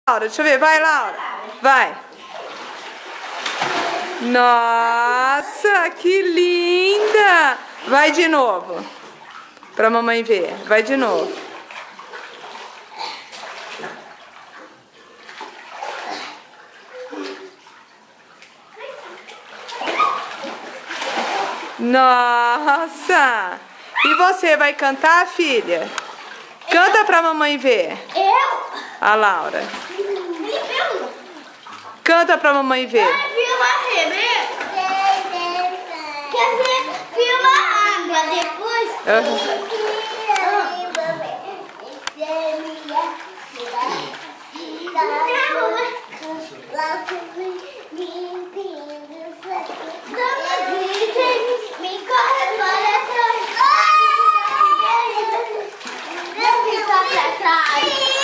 Laura, deixa eu ver. Vai, Laura. Vai. Nossa, que linda! Vai de novo. Pra mamãe ver. Vai de novo. Nossa! E você vai cantar, filha? Canta pra mamãe ver. Eu? A Laura. Canta pra mamãe ver. Filma quer dizer, filma a água depois. Me corre para trás.